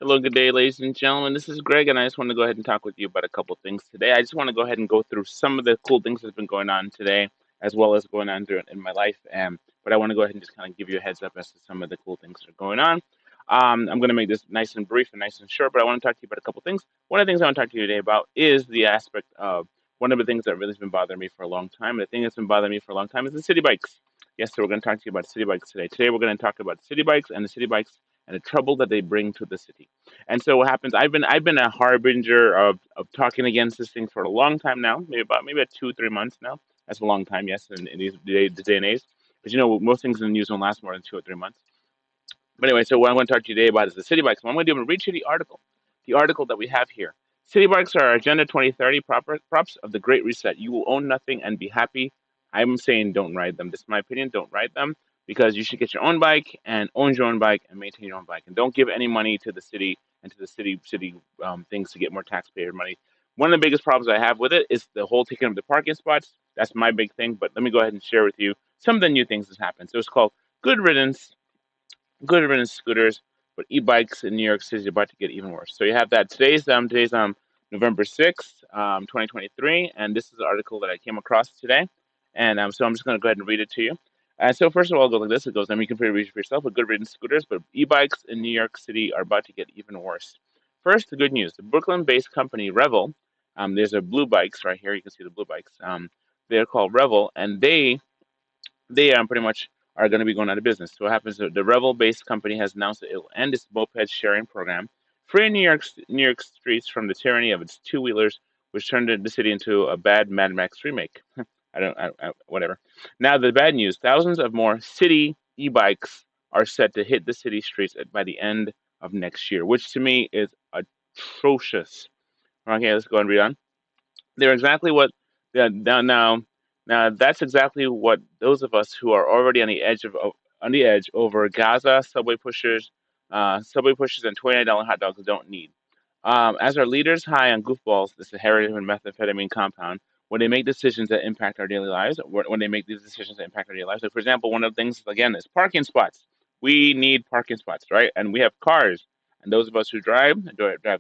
Hello, good day, ladies and gentlemen. This is Greg, and I just want to go ahead and talk with you about a couple things today. I just want to go ahead and go through some of the cool things that's been going on today, as well as going on through in my life. But I want to go ahead and just kind of give you a heads up as to some of the cool things that are going on. I'm going to make this nice and brief and nice and short, but I want to talk to you about a couple things. One of the things I want to talk to you today about is the aspect of one of the things that really has been bothering me for a long time. The thing that's been bothering me for a long time is the city bikes. Yes, so we're going to talk to you about city bikes today. Today, we're going to talk about city bikes and the city bikes and the trouble that they bring to the city. And so what happens? I've been a harbinger of talking against this thing for a long time now, maybe about 2 or 3 months now. That's a long time, yes, in these day and age. Because most things in the news don't last more than 2 or 3 months. But anyway, so what I'm going to talk to you today about is the city bikes. What I'm going to do, I'm going to read you the article that we have here. City bikes are Agenda 2030 props of the Great Reset. You will own nothing and be happy. I'm saying don't ride them. This is my opinion. Don't ride them because you should get your own bike and own your own bike and maintain your own bike. And don't give any money to the city and to the city things to get more taxpayer money. One of the biggest problems I have with it is the whole taking of the parking spots. That's my big thing. But let me go ahead and share with you some of the new things that's happened. So it's called Good Riddance scooters, but e-bikes in New York City is about to get even worse. So you have that today's November 6th, 2023, and this is an article that I came across today, and so I'm just going to go ahead and read it to you. So first of all, it goes like this. It goes, I mean, you can read it for yourself, but good riddance scooters, but e-bikes in New York City are about to get even worse. First, the good news. The Brooklyn-based company Revel, there's a blue bikes right here. You can see the blue bikes. They're called Revel, and they pretty much are going to be going out of business. So what happens? The Revel-based company has announced that it will end its moped sharing program, freeing New York streets from the tyranny of its two-wheelers, which turned the city into a bad Mad Max remake. Whatever. Now the bad news: thousands of more city e-bikes are set to hit the city streets by the end of next year, which to me is atrocious. Okay, let's go and read on. They're exactly what now that's exactly what those of us who are already on the edge over Gaza subway pushers and $29 hot dogs don't need. As our leaders high on goofballs, this is heroin and methamphetamine compound, when they make decisions that impact our daily lives, when they make these decisions that impact our daily lives. So, for example, one of the things again is parking spots. We need parking spots, right? And we have cars. And those of us who drive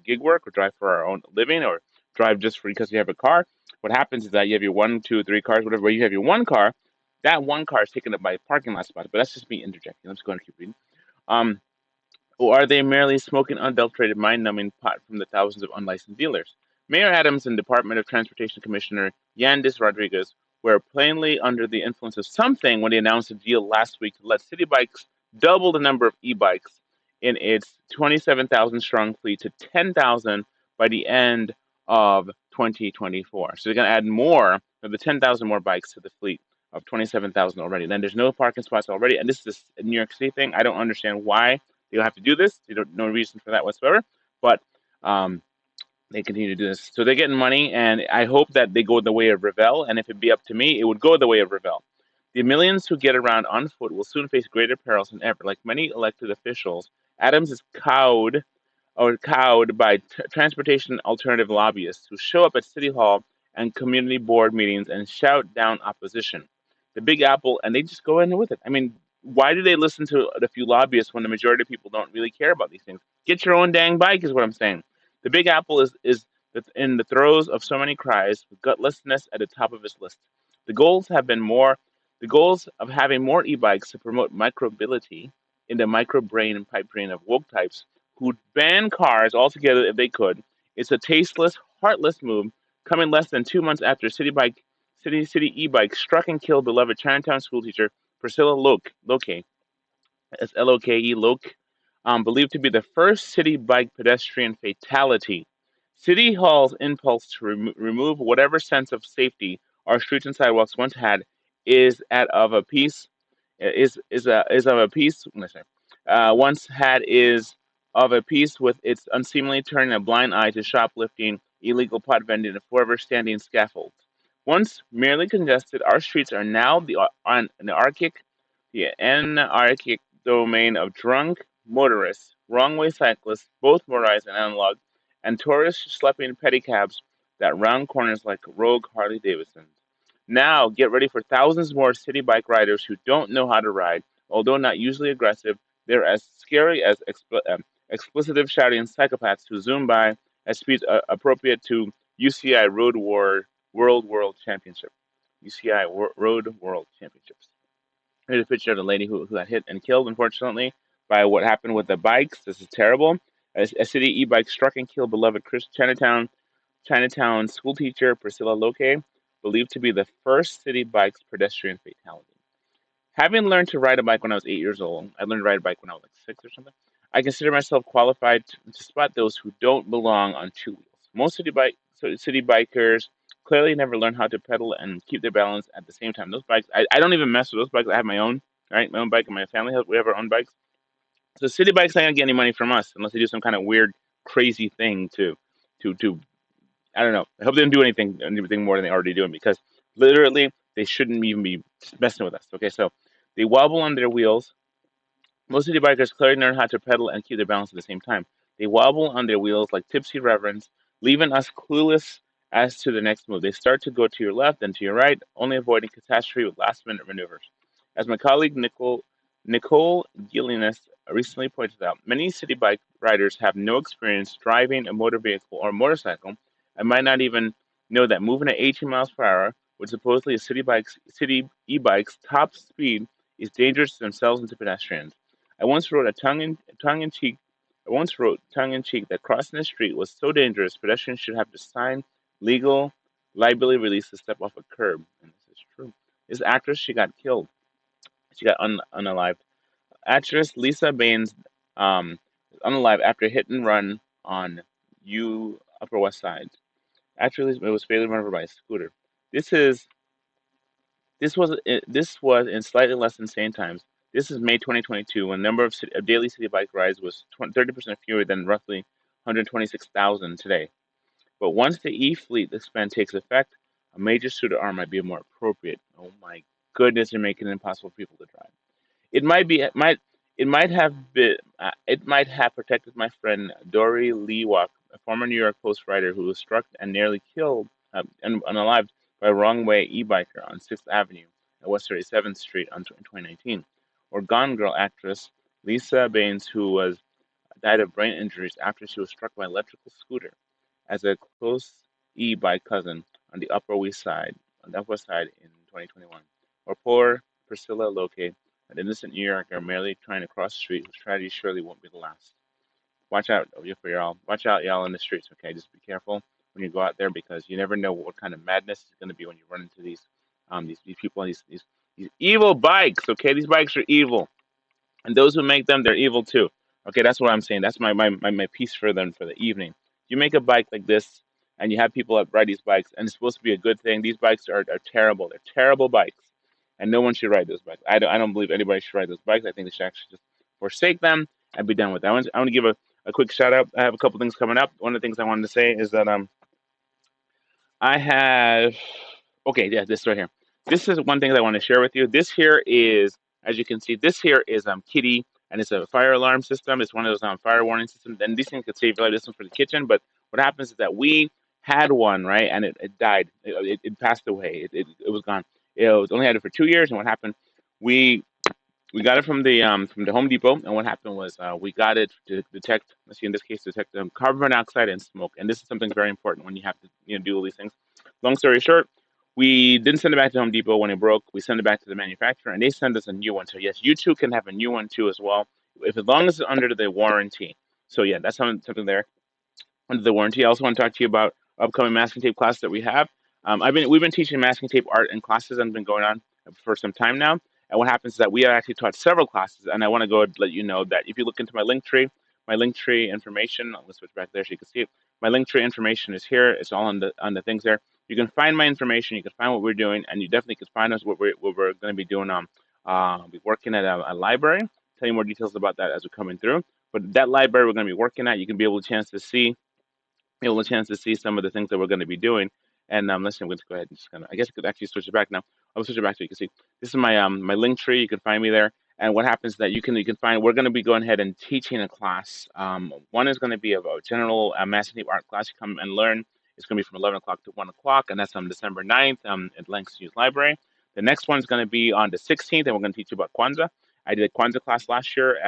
gig work or drive for our own living or drive just because you have a car, what happens is that you have your one, two, three cars, whatever. Where you have your one car, that one car is taken up by parking lot spots. But that's just me interjecting. I'm just going to keep reading. Um, or are they merely smoking unadulterated mind-numbing pot from the thousands of unlicensed dealers? Mayor Adams and Department of Transportation Commissioner Yandis Rodriguez were plainly under the influence of something when they announced a deal last week to let City Bikes double the number of e-bikes in its 27,000 strong fleet to 10,000 by the end of 2024. So they're going to add more of the 10,000 more bikes to the fleet of 27,000 already. Then there's no parking spots already, and this is a New York City thing. I don't understand why they don't have to do this. They don't no reason for that whatsoever. But um, they continue to do this. So they're getting money, and I hope that they go the way of Revel. And if it be up to me, it would go the way of Revel. The millions who get around on foot will soon face greater perils than ever. Like many elected officials, Adams is cowed by transportation alternative lobbyists who show up at City Hall and community board meetings and shout down opposition. The Big Apple, and they just go in with it. I mean, why do they listen to a few lobbyists when the majority of people don't really care about these things? Get your own dang bike, is what I'm saying. The Big Apple is in the throes of so many cries, with gutlessness at the top of its list. The goals have been more. The goals of having more e-bikes to promote microbility in the micro-brain and pipe brain of woke types who'd ban cars altogether if they could. It's a tasteless, heartless move coming less than 2 months after City e-bike struck and killed beloved Chinatown schoolteacher Priscilla Loke, that's Loke, Loke, believed to be the first city bike pedestrian fatality. City Hall's impulse to remove whatever sense of safety our streets and sidewalks once had is at of a piece is of a piece. Once had is of a piece with its unseemly turning a blind eye to shoplifting, illegal pot vending, and forever standing scaffolds. Once merely congested, our streets are now the anarchic domain of drunk motorists, wrong-way cyclists, both motorized and analog, and tourists schlepping pedicabs that round corners like rogue Harley Davidsons. Now, get ready for thousands more city bike riders who don't know how to ride. Although not usually aggressive, they're as scary as explicit shouting psychopaths who zoom by at speeds appropriate to UCI World Championship. UCI Road World Championships. Here's a picture of the lady who got hit and killed, unfortunately, by what happened with the bikes. This is terrible. A city e-bike struck and killed beloved Chinatown school teacher Priscilla Loke, believed to be the first city bike's pedestrian fatality. Having learned to ride a bike when I was 8 years old, I learned to ride a bike when I was like 6 or something. I consider myself qualified to spot those who don't belong on two wheels. Most city bikers clearly never learn how to pedal and keep their balance at the same time. Those bikes, I don't even mess with those bikes. I have my own, right? My own bike, and my family we have our own bikes. So city bikes ain't gonna get any money from us unless they do some kind of weird, crazy thing to I don't know. I hope they don't do anything more than they already doing, because literally they shouldn't even be messing with us. Okay, so they wobble on their wheels. Most city bikers clearly learn how to pedal and keep their balance at the same time. They wobble on their wheels like tipsy reverends, leaving us clueless as to the next move. They start to go to your left, then to your right, only avoiding catastrophe with last minute maneuvers. As my colleague Nicole Gillianis recently pointed out, many city bike riders have no experience driving a motor vehicle or motorcycle and might not even know that moving at 18 miles per hour, which supposedly is city e-bike's top speed, is dangerous to themselves and to pedestrians. I once wrote tongue in cheek. I once wrote tongue in cheek that crossing the street was so dangerous pedestrians should have to sign legal liability release to step off a curb. And this is true. This actress, she got killed. She got unalived. Actress Lisa Baines, um, unalive after hit and run on U Upper West Side. Actress was fatally run over by a scooter. This is this was in slightly less insane times. This is May 2022, when the number of daily city bike rides was 30% fewer than roughly 126,000 today. But once the e-fleet expand takes effect, a major scooter arm might be more appropriate. Oh my goodness, they're making it impossible for people to drive. It might have protected my friend Dory Lee Walk, a former New York Post writer who was struck and nearly killed and unalived by a wrong way e-biker on 6th Avenue at West 37th Street in 2019, or Gone Girl actress Lisa Baines, who was died of brain injuries after she was struck by an electrical scooter as a close e-bike cousin on the Upper West Side in 2021. Or poor Priscilla Loke, an innocent New Yorker merely trying to cross the street, whose tragedy surely won't be the last. Watch out for y'all. Watch out, y'all, in the streets. Okay, just be careful when you go out there, because you never know what kind of madness is going to be when you run into these people on these evil bikes. Okay, these bikes are evil, and those who make them, they're evil too. Okay, that's what I'm saying. That's my piece for them for the evening. You make a bike like this, and you have people that ride these bikes, and it's supposed to be a good thing. These bikes are terrible. They're terrible bikes, and no one should ride those bikes. I don't believe anybody should ride those bikes. I think they should actually just forsake them and be done with it. I want to give a quick shout out. I have a couple things coming up. One of the things I wanted to say is that I have. Okay, yeah, this right here. This is one thing that I want to share with you. This here is, as you can see, this here is Kitty, and it's a fire alarm system. It's one of those fire warning systems. And these things could save your life. This one for the kitchen. But what happens is that we had one, right, and it died. It passed away. It was gone. It was only had it for 2 years, and what happened? We we got it from the Home Depot, and what happened was we got it to detect, let's see, in this case, detect carbon monoxide and smoke. And this is something very important when you have to do all these things. Long story short, we didn't send it back to Home Depot when it broke. We sent it back to the manufacturer, and they sent us a new one. So yes, you too can have a new one too as well, if as long as it's under the warranty. So yeah, that's something there under the warranty. I also want to talk to you about upcoming masking tape classes that we have. We've been teaching masking tape art in classes and been going on for some time now. And what happens is that we have actually taught several classes, and I want to go and let you know that if you look into my link tree information, let's switch back there so you can see it. My link tree information is here. It's all on the things there. You can find my information. You can find what we're doing, and you definitely can find us what we're going to be doing. Be working at a library. Tell you more details about that as we're coming through. But that library we're going to be working at, you can be able to see some of the things that we're going to be doing. And listen, I'm going to go ahead and just kind of, I guess I could actually switch it back now. I'll switch it back so you can see. This is my link tree. You can find me there. And what happens is that you can find, we're going to be going ahead and teaching a class. One is going to be a general masking tape art class. You come and learn. It's going to be from 11 o'clock to 1 o'clock, and that's on December 9th at Langston Youth Library. The next one is going to be on the 16th, and we're going to teach you about Kwanzaa. I did a Kwanzaa class last year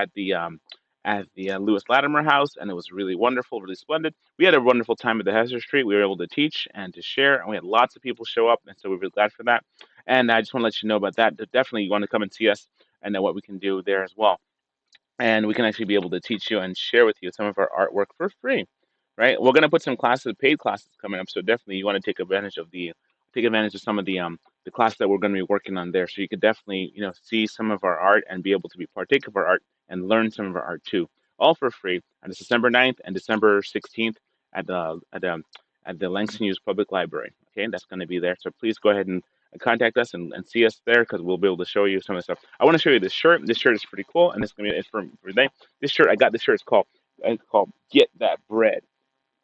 at the Lewis Latimer House, and it was really wonderful, really splendid. We had a wonderful time at the Hester Street. We were able to teach and to share, and we had lots of people show up, and so we're really glad for that. And I just want to let you know about that. Definitely, you want to come and see us and know what we can do there as well, and we can actually be able to teach you and share with you some of our artwork for free, right? We're going to put some classes, paid classes coming up, so definitely you want to take advantage of some of the class that we're going to be working on there, so you could definitely see some of our art and be able to be partake of our art and learn some of our art too, all for free. And it's December 9th and December 16th at the Langston Hughes Public Library. Okay, that's going to be there. So please go ahead and contact us and see us there because we'll be able to show you some of the stuff. I want to show you this shirt. This shirt is pretty cool, and it's gonna be it's for today. This shirt I got. This shirt is called Get That Bread.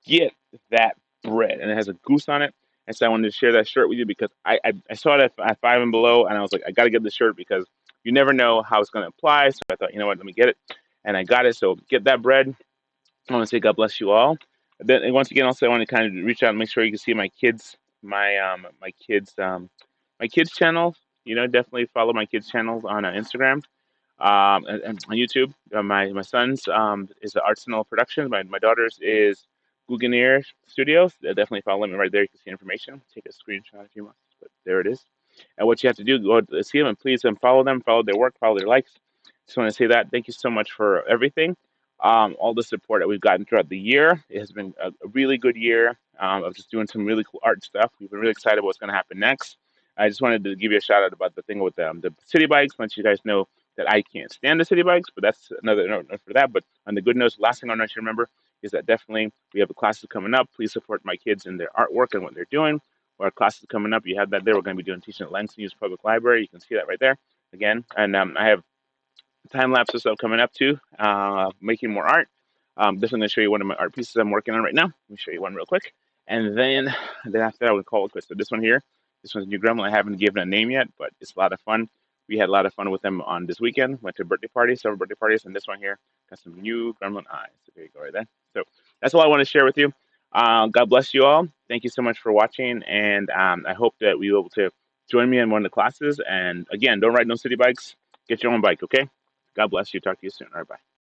Get That Bread, and it has a goose on it. And so I wanted to share that shirt with you because I saw it at Five and Below, and I was like, I got to get this shirt because you never know how it's going to apply. So I thought, you know what, let me get it, and I got it. So get that bread. I want to say God bless you all. Then and once again, also I want to kind of reach out and make sure you can see my kids channel. Definitely follow my kids channels on Instagram and on YouTube. My son's is the Arsenal Productions. My daughter's is Guggenheir Studios. Definitely follow me right there. You can see information. Take a screenshot if you want, but there it is. And what you have to do, go to see them and please follow them, follow their work, follow their likes. Just want to say that. Thank you so much for everything. All the support that we've gotten throughout the year. It has been a really good year of just doing some really cool art stuff. We've been really excited about what's going to happen next. I just wanted to give you a shout out about the thing with the city bikes. Let you guys know that I can't stand the city bikes, but that's another note for that. But on the good notes, last thing I want you to remember is that definitely we have the classes coming up. Please support my kids in their artwork and what they're doing. Our classes coming up, you have that there. We're going to be doing teaching at Langston Hughes Public Library. You can see that right there again. And I have time lapse stuff coming up too, making more art. Definitely going to show you one of my art pieces I'm working on right now. Let me show you one real quick. And then after that, I would call it quits. So this one here, this one's a new gremlin. I haven't given a name yet, but it's a lot of fun. We had a lot of fun with them on this weekend. Went to birthday parties, several birthday parties, and this one here got some new gremlin eyes. So there you go, right there. So that's all I want to share with you. God bless you all. Thank you so much for watching, and I hope that we will be able to join me in one of the classes. And again, don't ride no city bikes. Get your own bike, okay? God bless you. Talk to you soon. All right, bye.